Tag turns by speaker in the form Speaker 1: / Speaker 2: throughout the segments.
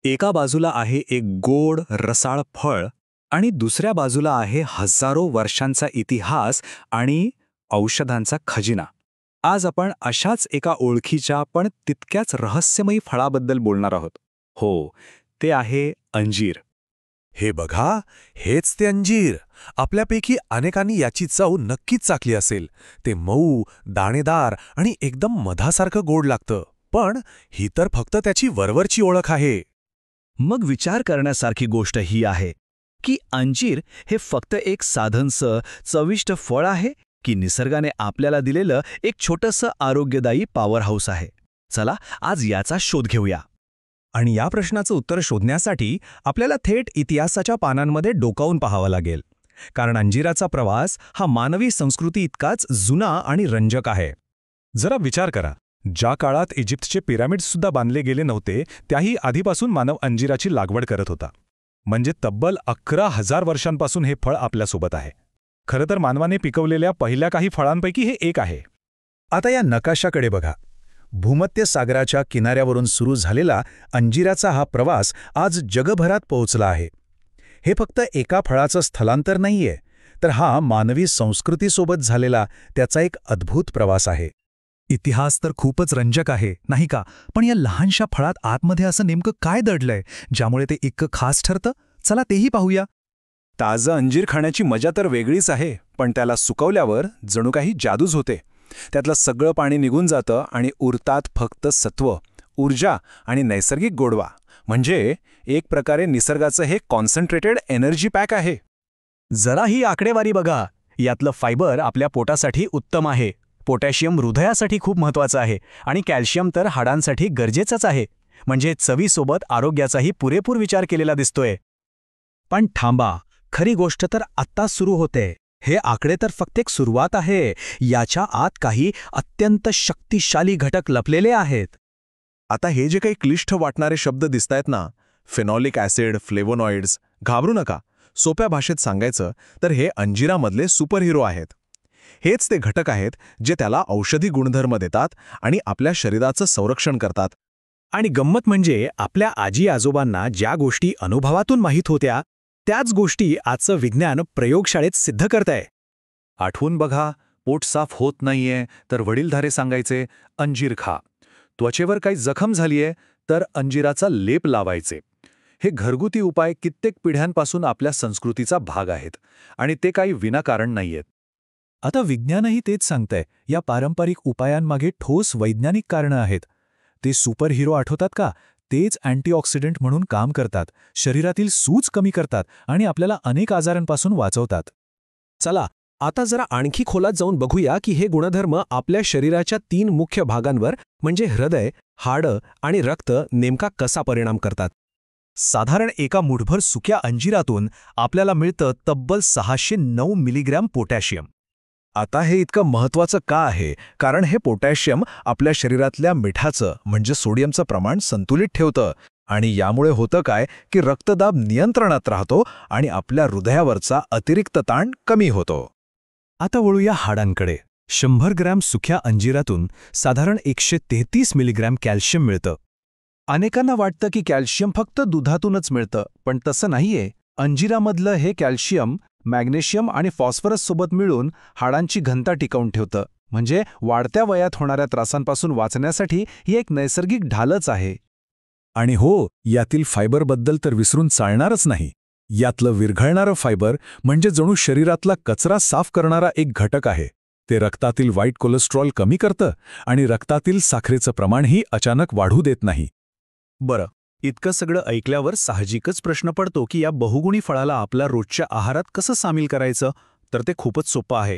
Speaker 1: एका बाजूला आहे एक गोड रसाळ फळ आणि दुसऱ्या बाजूला आहे हजारो वर्षांचा इतिहास आणि औषधांचा खजिना. आज आपण अशाच एका ओळखीच्या पण तितक्याच रहस्यमयी फळाबद्दल बोलणार आहोत. हो, ते आहे अंजीर.
Speaker 2: हे बघा, हेच ते अंजीर. आपल्यापैकी अनेकांनी याची चव नक्कीच चाखली असेल. ते मऊ, दाणेदार आणि एकदम मधासारखं गोड लागतं. पण ही तर फक्त त्याची वरवरची ओळख आहे.
Speaker 3: मग विचार करण्यासारखी गोष्ट ही आहे की अंजीर हे फक्त एक साधनसं चविष्ट फळ आहे की निसर्गाने आपल्याला दिलेलं एक छोटंसं आरोग्यदायी पॉवर हाऊस आहे. चला आज याचा शोध घेऊया.
Speaker 4: आणि या प्रश्नाचं उत्तर शोधण्यासाठी आपल्याला थेट इतिहासाच्या पानांमध्ये डोकावून पाहावं लागेल. कारण अंजिराचा प्रवास हा मानवी संस्कृती इतकाच जुना आणि रंजक आहे.
Speaker 2: जरा विचार करा, ज्या काळात इजिप्तचे पिरामिड्ससुद्धा बांधले गेले नव्हते, त्याही आधीपासून मानव अंजिराची लागवड करत होता. म्हणजे तब्बल 11,000 वर्षांपासून हे फळ आपल्यासोबत आहे. खरं तर मानवाने पिकवलेल्या पहिल्या काही फळांपैकी हे एक आहे.
Speaker 4: आता या नकाशाकडे बघा. भूमध्य सागराच्या किनाऱ्यावरून सुरू झालेला अंजिराचा हा प्रवास आज जगभरात पोहोचला आहे. हे फक्त एका फळाचं स्थलांतर नाहीये, तर हा मानवी संस्कृतीसोबत झालेला त्याचा एक अद्भुत प्रवास आहे.
Speaker 1: इतिहास तर खूपच रंजक आहे, नाही का? पण या लहानशा फळात आतमध्ये असं नेमकं काय दडलंय ज्यामुळे ते इतकं खास ठरतं? चला तेही पाहूया.
Speaker 2: ताजं अंजीर खाण्याची मजा तर वेगळीच आहे, पण त्याला सुकवल्यावर जणू काही जादूच होते. त्यातलं सगळं पाणी निघून जातं आणि उरतात फक्त सत्व, ऊर्जा आणि नैसर्गिक गोडवा. म्हणजे एक प्रकारे निसर्गाचं हे कॉन्सन्ट्रेटेड एनर्जी पॅक आहे.
Speaker 3: जरा ही आकडेवारी बघा. यातलं फायबर आपल्या पोटासाठी उत्तम आहे, पोटॅशियम हृदयासाठी खूप महत्त्वाचं आहे आणि कॅल्शियम तर हाडांसाठी गरजेचंच आहे. म्हणजे चवीसोबत आरोग्याचाही पुरेपूर विचार केलेला दिसतोय.
Speaker 4: पण थांबा, खरी गोष्ट तर आत्ता सुरू होते. हे आकडे तर फक्त एक सुरुवात आहे. याच्या आत काही अत्यंत शक्तिशाली घटक लपलेले आहेत.
Speaker 2: आता हे जे काही क्लिष्ट वाटणारे शब्द दिसतायत ना, फेनॉलिक ॲसिड, फ्लेवोनॉइड्स, घाबरू नका. सोप्या भाषेत सांगायचं तर हे अंजिरामधले सुपरहिरो आहेत. हेच ते घटक आहेत जे त्याला औषधी गुणधर्म देतात आणि आपल्या शरीराचं संरक्षण करतात.
Speaker 3: आणि गंमत म्हणजे आपल्या आजी आजोबांना ज्या गोष्टी अनुभवातून माहीत होत्या त्याच गोष्टी आजचं विज्ञान प्रयोगशाळेत सिद्ध करतंय.
Speaker 1: आठवून बघा, पोट साफ होत नाहीये तर वडीलधारे सांगायचे अंजीर खा. त्वचेवर काही जखम झालीये तर अंजिराचा लेप लावायचे. हे घरगुती उपाय कित्येक पिढ्यांपासून आपल्या संस्कृतीचा भाग आहेत आणि ते काही विनाकारण नाहीयेत.
Speaker 4: आता विज्ञानही तेच सांगतंय. या पारंपरिक उपायांमागे ठोस वैज्ञानिक कारणं आहेत. ते सुपरहिरो आठवतात का? तेच अँटीऑक्सिडंट म्हणून काम करतात, शरीरातील सूज कमी करतात आणि आपल्याला अनेक आजारांपासून वाचवतात.
Speaker 3: चला आता जरा आणखी खोलात जाऊन बघूया की हे गुणधर्म आपल्या शरीराच्या 3 मुख्य भागांवर म्हणजे हृदय, हाडं आणि रक्त नेमका कसा परिणाम करतात.
Speaker 4: साधारण एका मुठभर सुक्या अंजिरातून आपल्याला मिळतं तब्बल 609 मिलीग्रॅम पोटॅशियम. आता हे इतकं महत्त्वाचं का आहे? कारण हे पोटॅशियम आपल्या शरीरातल्या मिठाचं म्हणजे सोडियमचं प्रमाण संतुलित ठेवतं. आणि यामुळे होतं काय की रक्तदाब नियंत्रणात राहतो आणि आपल्या हृदयावरचा अतिरिक्त ताण कमी होतो. आता वळूया हाडांकडे. 100 ग्रॅम सुक्या अंजिरातून साधारण 133 मिलीग्रॅम कॅल्शियम मिळतं. अनेकांना वाटतं की कॅल्शियम फक्त दुधातूनच मिळतं, पण तसं नाहीये. अंजिरामधलं हे कॅल्शियम मॅग्नेशियम आणि फॉस्फरससोबत मिळून हाडांची घनता टिकवून ठेवतं. म्हणजे वाढत्या वयात होणाऱ्या त्रासांपासून वाचण्यासाठी ही एक नैसर्गिक ढालच आहे. आणि हो, यातील फायबरबद्दल तर विसरून चालणारच नाही. यातलं विरघळणारं फायबर म्हणजे जणू शरीरातला कचरा साफ करणारा एक घटक आहे. ते रक्तातील वाईट कोलेस्ट्रॉल कमी करतं आणि रक्तातील साखरेचं प्रमाणही अचानक वाढू देत नाही.
Speaker 3: बरं, इतकं सगळं ऐकल्यावर साहजिकच प्रश्न पडतो की या बहुगुणी फळाला आपल्या रोजच्या आहारात कसं सामील करायचं. तर ते खूपच सोपं आहे.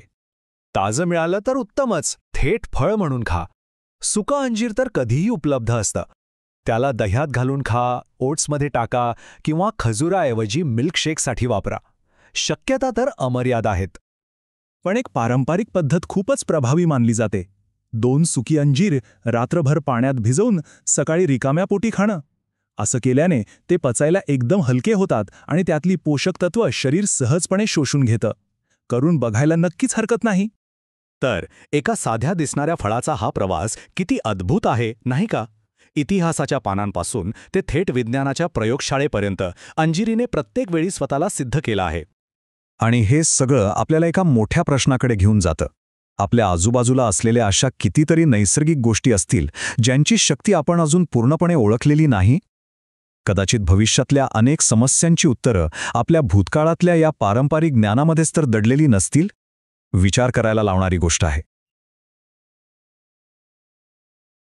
Speaker 3: ताजं मिळालं तर उत्तमच, थेट फळ म्हणून खा. सुका अंजीर तर कधीही उपलब्ध असतं. त्याला दह्यात घालून खा, ओट्समध्ये टाका किंवा खजुराऐवजी मिल्कशेकसाठी वापरा. शक्यता तर अमर्याद आहेत.
Speaker 4: पण एक पारंपरिक पद्धत खूपच प्रभावी मानली जाते. 2 सुकी अंजीर रात्रभर पाण्यात भिजवून सकाळी रिकाम्या पोटी खाणं. असं केल्याने ते पचायला एकदम हलके होतात आणि त्यातली पोषक तत्व शरीर सहजपणे शोषून घेतं. करून बघायला नक्कीच हरकत नाही.
Speaker 3: तर एका साध्या दिसणाऱ्या फळाचा हा प्रवास किती अद्भुत आहे, नाही का? इतिहासाच्या पानांपासून ते थेट विज्ञानाच्या प्रयोगशाळेपर्यंत अंजिरीने प्रत्येक वेळी स्वतःला सिद्ध केलं आहे.
Speaker 4: आणि हे सगळं आपल्याला एका मोठ्या प्रश्नाकडे घेऊन जातं. आपल्या आजूबाजूला असलेल्या अशा कितीतरी नैसर्गिक गोष्टी असतील ज्यांची शक्ती आपण अजून पूर्णपणे ओळखलेली नाही. कदाचित भविष्यातल्या अनेक समस्यांची उत्तरं आपल्या भूतकाळातल्या या पारंपरिक ज्ञानामध्येच तर दडलेली नसतील. विचार करायला लावणारी गोष्ट आहे.